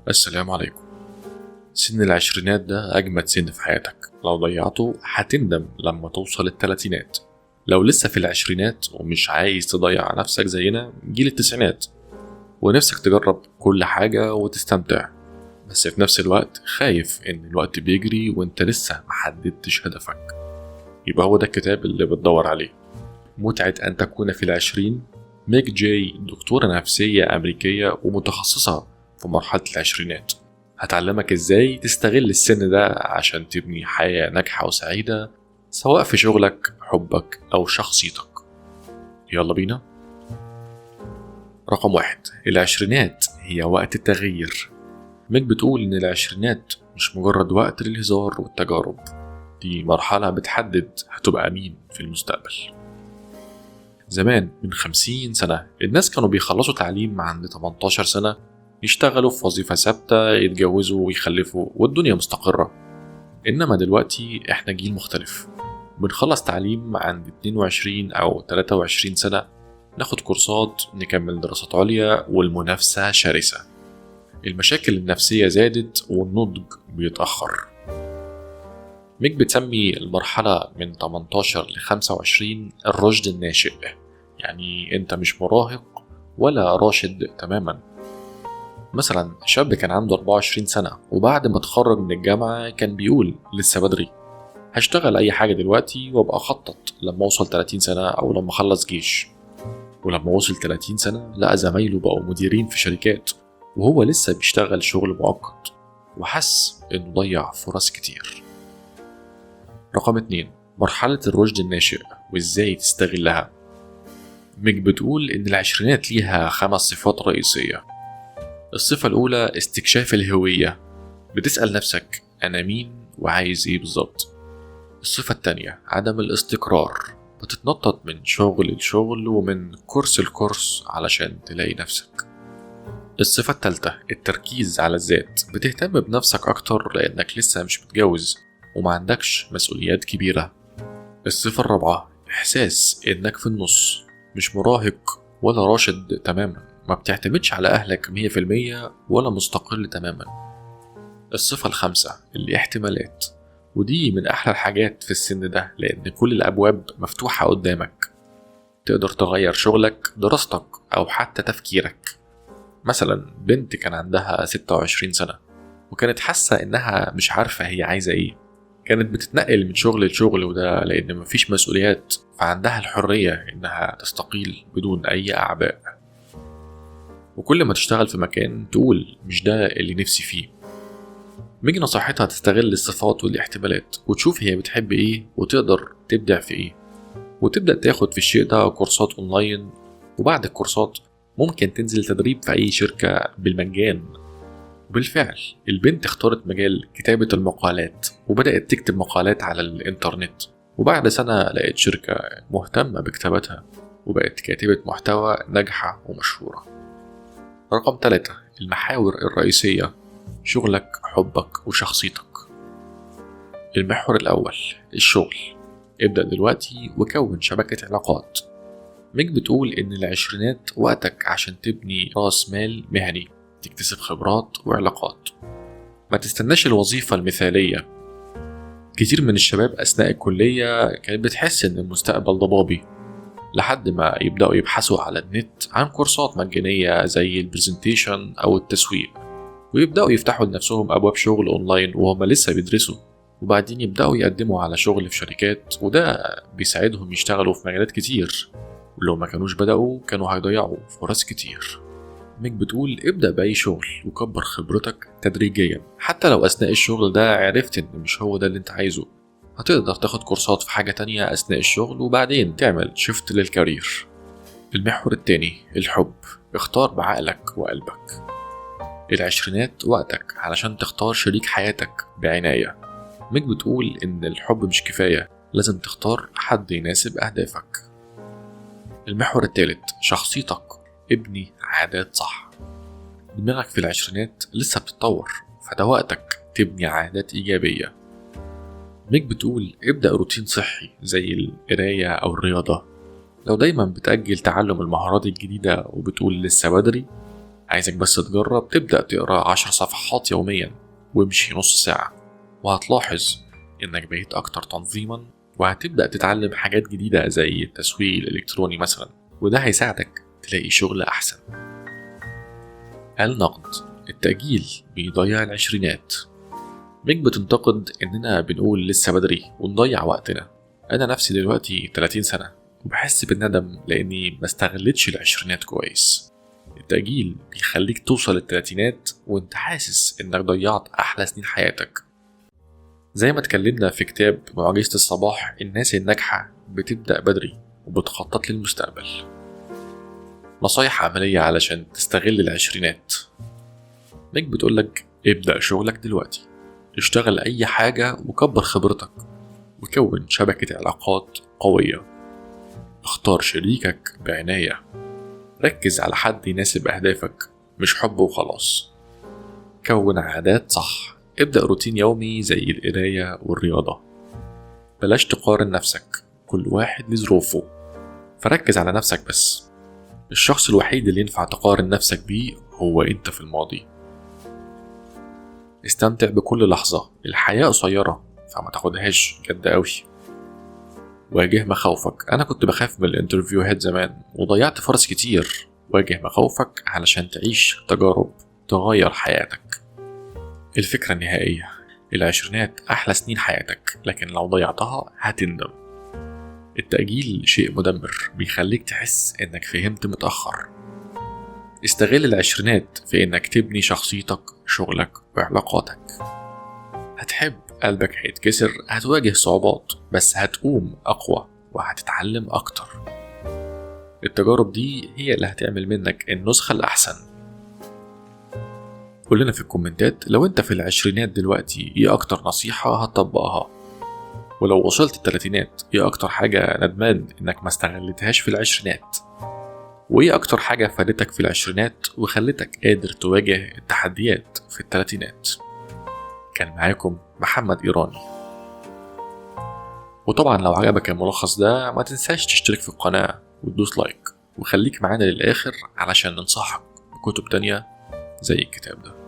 السلام عليكم. سن العشرينات ده أجمد سن في حياتك، لو ضيعته هتندم لما توصل التلاتينات. لو لسه في العشرينات ومش عايز تضيع نفسك زينا جيل التسعينات، ونفسك تجرب كل حاجة وتستمتع، بس في نفس الوقت خايف إن الوقت بيجري وإنت لسه محددتش هدفك، يبقى هو ده الكتاب اللي بتدور عليه. متعة أن تكون في العشرين. ميك جاي دكتورة نفسية أمريكية ومتخصصة في مرحلة العشرينات، هتعلمك ازاي تستغل السن ده عشان تبني حياة ناجحة وسعيدة، سواء في شغلك، حبك أو شخصيتك. يلا بينا. رقم 1، العشرينات هي وقت التغيير. ميك بتقول إن العشرينات مش مجرد وقت للهزار والتجارب، دي مرحلة بتحدد هتبقى مين في المستقبل. زمان من 50 سنة الناس كانوا بيخلصوا تعليم عند 18 سنة، يشتغلوا في وظيفة ثابتة، يتجوزوا ويخلفوا والدنيا مستقرة. إنما دلوقتي إحنا جيل مختلف، بنخلص تعليم عند 22 أو 23 سنة، ناخد كورسات، نكمل دراسات عليا، والمنافسة شرسة. المشاكل النفسية زادت والنضج بيتأخر. ميك بتسمي المرحلة من 18 ل 25 الرشد الناشئ، يعني أنت مش مراهق ولا راشد تماما. مثلا شاب كان عنده 24 سنة وبعد ما اتخرج من الجامعة كان بيقول لسه بدري، هشتغل أي حاجة دلوقتي وابقى أخطط لما أوصل 30 سنة أو لما أخلص جيش. ولما وصل 30 سنة لقى زمايله بقوا مديرين في شركات وهو لسه بيشتغل شغل مؤقت، وحس إنه ضيع فرص كتير. رقم 2، مرحلة الرشد الناشئ وإزاي تستغلها. ميك بتقول إن العشرينات ليها 5 صفات رئيسية. الصفة الأولى استكشاف الهوية، بتسأل نفسك أنا مين وعايز إيه بالظبط. الصفة التانية عدم الاستقرار، بتتنطط من شغل لشغل ومن كورس لكورس علشان تلاقي نفسك. الصفة التالتة التركيز على الذات، بتهتم بنفسك أكتر لأنك لسه مش متجوز وما عندكش مسؤوليات كبيرة. الصفة الرابعة إحساس إنك في النص، مش مراهق ولا راشد تماما، ما بتعتمدش على أهلك 100% ولا مستقل تماما. الصفة الخامسة الاحتمالات، ودي من أحلى الحاجات في السن ده لأن كل الأبواب مفتوحة قدامك، تقدر تغير شغلك، دراستك، أو حتى تفكيرك. مثلا بنت كان عندها 26 سنة وكانت حاسة إنها مش عارفة هي عايزة إيه، كانت بتتنقل من شغل لشغل، وده لأن مفيش مسؤوليات، فعندها الحرية إنها تستقيل بدون أي أعباء. وكل ما تشتغل في مكان تقول مش ده اللي نفسي فيه. ميجي نصيحتها تستغل الصفات والاحتمالات وتشوف هي بتحب ايه وتقدر تبدع في ايه، وتبدأ تاخد في الشيء ده كورسات اونلاين، وبعد الكورسات ممكن تنزل تدريب في اي شركة بالمجان. وبالفعل البنت اختارت مجال كتابة المقالات وبدأت تكتب مقالات على الانترنت، وبعد سنة لقيت شركة مهتمة بكتابتها وبقت كاتبة محتوى ناجحة ومشهورة. رقم 3، المحاور الرئيسية، شغلك، حبك، وشخصيتك. المحور الأول الشغل، ابدأ دلوقتي وكون شبكة علاقات. ميك بتقول إن العشرينات وقتك عشان تبني رأس مال مهني، تكتسب خبرات وعلاقات. ما تستناش الوظيفة المثالية. كتير من الشباب أثناء الكلية كانت بتحس إن المستقبل ضبابي، لحد ما يبدأوا يبحثوا على النت عن كورسات مجانية زي البرزنتيشن أو التسويق، ويبدأوا يفتحوا لنفسهم أبواب شغل أونلاين وهم لسه بيدرسوا، وبعدين يبدأوا يقدموا على شغل في شركات، وده بيساعدهم يشتغلوا في مجالات كتير، ولو ما كانوش بدأوا كانوا هيضيعوا فرص كتير. ميك بتقول ابدأ بأي شغل وكبر خبرتك تدريجيا، حتى لو أثناء الشغل ده عرفت إن مش هو ده اللي انت عايزه، هتقدر تاخد كورسات في حاجة تانية أثناء الشغل وبعدين تعمل شيفت للكارير. المحور التاني الحب، اختار بعقلك وقلبك. العشرينات وقتك علشان تختار شريك حياتك بعناية. ميك بتقول إن الحب مش كفاية، لازم تختار حد يناسب أهدافك. المحور الثالث شخصيتك، ابني عادات صح. دماغك في العشرينات لسه بتتطور، فده وقتك تبني عادات إيجابية. ميك بتقول ابدأ روتين صحي زي القراية أو الرياضة. لو دايما بتأجل تعلم المهارات الجديدة وبتقول لسه بدري، عايزك بس تجرب تبدأ تقرأ 10 صفحات يوميا وامشي نص ساعة، وهتلاحظ إنك بقيت أكتر تنظيما، وهتبدأ تتعلم حاجات جديدة زي التسويق الإلكتروني مثلا، وده هيساعدك تلاقي شغل أحسن. النقد: التأجيل بيضيع العشرينات. ميك بتنتقد إننا بنقول لسه بدري ونضيع وقتنا. أنا نفسي دلوقتي 30 سنة وبحس بالندم لأني ما استغلتش العشرينات كويس. التأجيل بيخليك توصل التلاتينات وانت حاسس إنك ضيعت أحلى سنين حياتك. زي ما اتكلمنا في كتاب معجزة الصباح، الناس الناجحة بتبدأ بدري وبتخطط للمستقبل. نصايح عملية علشان تستغل العشرينات. ميك بتقولك ابدأ شغلك دلوقتي، اشتغل أي حاجة وكبر خبرتك، وكون شبكة علاقات قوية. اختار شريكك بعناية، ركز على حد يناسب أهدافك مش حب وخلاص. كون عادات صح، ابدأ روتين يومي زي القراية والرياضة. بلاش تقارن نفسك، كل واحد لظروفه، فركز على نفسك بس. الشخص الوحيد اللي ينفع تقارن نفسك بيه هو انت في الماضي. استمتع بكل لحظة، الحياة قصيرة فما تاخدهاش جد قوي. واجه مخاوفك. انا كنت بخاف من الانترفيوهات زمان وضيعت فرص كتير. واجه مخاوفك علشان تعيش تجارب تغير حياتك. الفكرة النهائية: العشرينات أحلى سنين حياتك، لكن لو ضيعتها هتندم. التأجيل شيء مدمر، بيخليك تحس إنك فهمت متأخر. استغل العشرينات في إنك تبني شخصيتك، شغلك وعلاقاتك. هتحب، قلبك هيتكسر، هتواجه صعوبات، بس هتقوم أقوى وهتتعلم أكتر. التجارب دي هي اللي هتعمل منك النسخة الأحسن. قولنا في الكومنتات لو انت في العشرينات دلوقتي ايه اكتر نصيحة هتطبقها، ولو وصلت التلاتينات ايه اكتر حاجة ندمان انك ما استغلتهاش في العشرينات، وايه اكتر حاجة فادتك في العشرينات وخلتك قادر تواجه التحديات في التلاتينات. كان معاكم محمد إيراني. وطبعا لو عجبك الملخص ده ما تنساش تشترك في القناة وتدوس لايك، وخليك معانا للآخر علشان ننصحك بكتب تانية زي الكتاب ده.